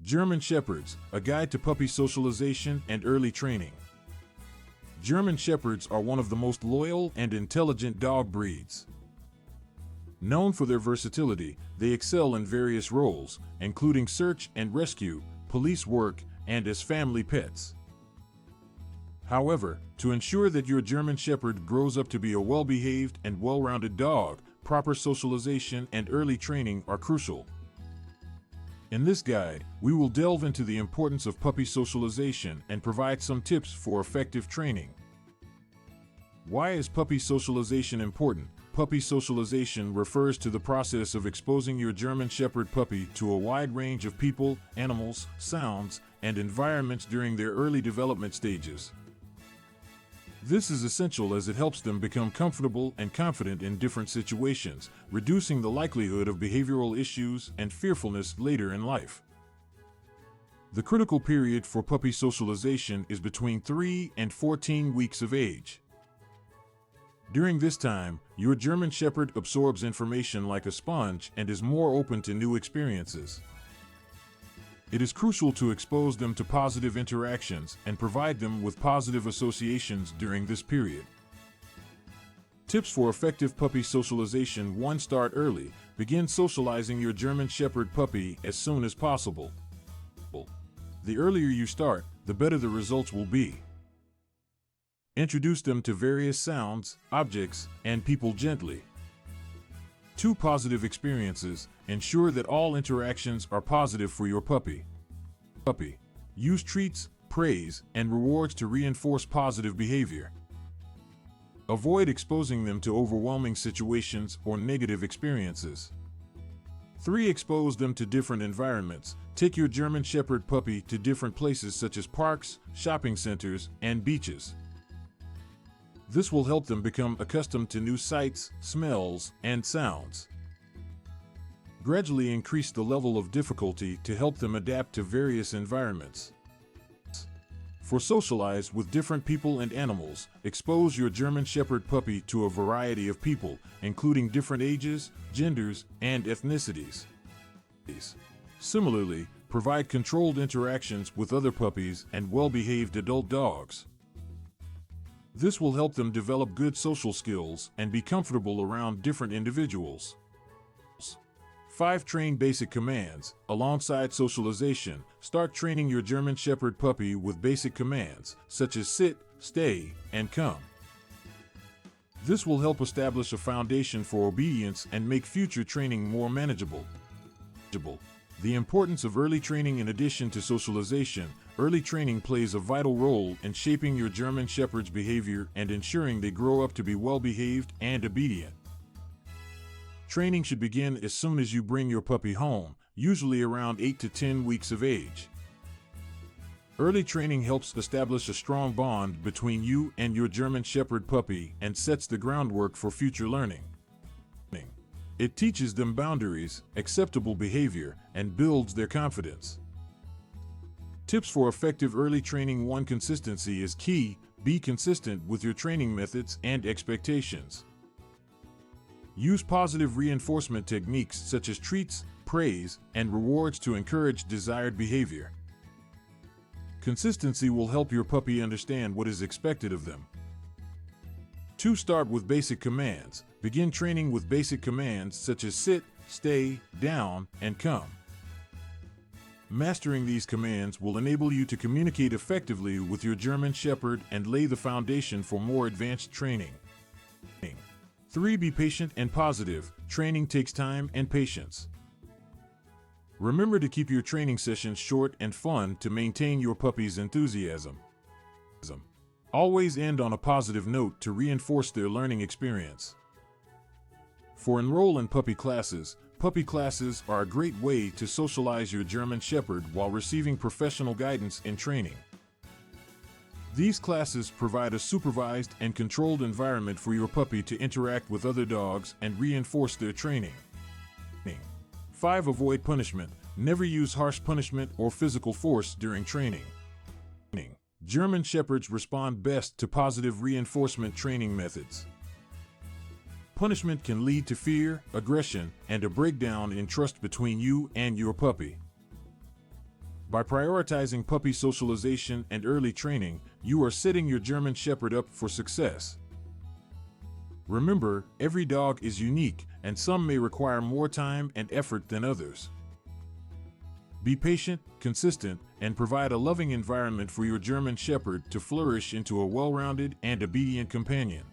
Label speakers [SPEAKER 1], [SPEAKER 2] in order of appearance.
[SPEAKER 1] German Shepherds, a guide to puppy socialization and early training. German Shepherds are one of the most loyal and intelligent dog breeds. Known for their versatility, they excel in various roles, including search and rescue, police work, and as family pets. However, to ensure that your German Shepherd grows up to be a well-behaved and well-rounded dog, proper socialization and early training are crucial. In this guide, we will delve into the importance of puppy socialization and provide some tips for effective training. Why is puppy socialization important? Puppy socialization refers to the process of exposing your German Shepherd puppy to a wide range of people, animals, sounds, and environments during their early development stages. This is essential as it helps them become comfortable and confident in different situations, reducing the likelihood of behavioral issues and fearfulness later in life. The critical period for puppy socialization is between 3 and 14 weeks of age. During this time, your German Shepherd absorbs information like a sponge and is more open to new experiences. It is crucial to expose them to positive interactions and provide them with positive associations during this period. Tips for effective puppy socialization: 1. Start early. Begin socializing your German Shepherd puppy as soon as possible. The earlier you start, the better the results will be. Introduce them to various sounds, objects, and people gently. 2. Positive experiences. Ensure that all interactions are positive for your puppy. Use treats, praise, and rewards to reinforce positive behavior. Avoid exposing them to overwhelming situations or negative experiences. 3. Expose them to different environments. Take your German Shepherd puppy to different places such as parks, shopping centers, and beaches. This will help them become accustomed to new sights, smells, and sounds. Gradually increase the level of difficulty to help them adapt to various environments. For socialize with different people and animals, expose your German Shepherd puppy to a variety of people, including different ages, genders, and ethnicities. Similarly, provide controlled interactions with other puppies and well-behaved adult dogs. This will help them develop good social skills and be comfortable around different individuals. 5. Train basic commands. Alongside socialization, start training your German Shepherd puppy with basic commands, such as sit, stay, and come. This will help establish a foundation for obedience and make future training more manageable. The importance of early training. In addition to socialization, early training plays a vital role in shaping your German Shepherd's behavior and ensuring they grow up to be well-behaved and obedient. Training should begin as soon as you bring your puppy home, usually around 8 to 10 weeks of age. Early training helps establish a strong bond between you and your German Shepherd puppy and sets the groundwork for future learning. It teaches them boundaries, acceptable behavior, and builds their confidence. Tips for effective early training: 1. Consistency is key. Be consistent with your training methods and expectations. Use positive reinforcement techniques such as treats, praise, and rewards to encourage desired behavior. Consistency will help your puppy understand what is expected of them. 2. Start with basic commands. Begin training with basic commands such as sit, stay, down, and come. Mastering these commands will enable you to communicate effectively with your German Shepherd and lay the foundation for more advanced training. 3. Be patient and positive. Training takes time and patience. Remember to keep your training sessions short and fun to maintain your puppy's enthusiasm. Always end on a positive note to reinforce their learning experience. For enroll in puppy classes are a great way to socialize your German Shepherd while receiving professional guidance and training. These classes provide a supervised and controlled environment for your puppy to interact with other dogs and reinforce their training. 5. Avoid punishment. Never use harsh punishment or physical force during training. German Shepherds respond best to positive reinforcement training methods. Punishment can lead to fear, aggression, and a breakdown in trust between you and your puppy. By prioritizing puppy socialization and early training, you are setting your German Shepherd up for success. Remember, every dog is unique, and some may require more time and effort than others. Be patient, consistent, and provide a loving environment for your German Shepherd to flourish into a well-rounded and obedient companion.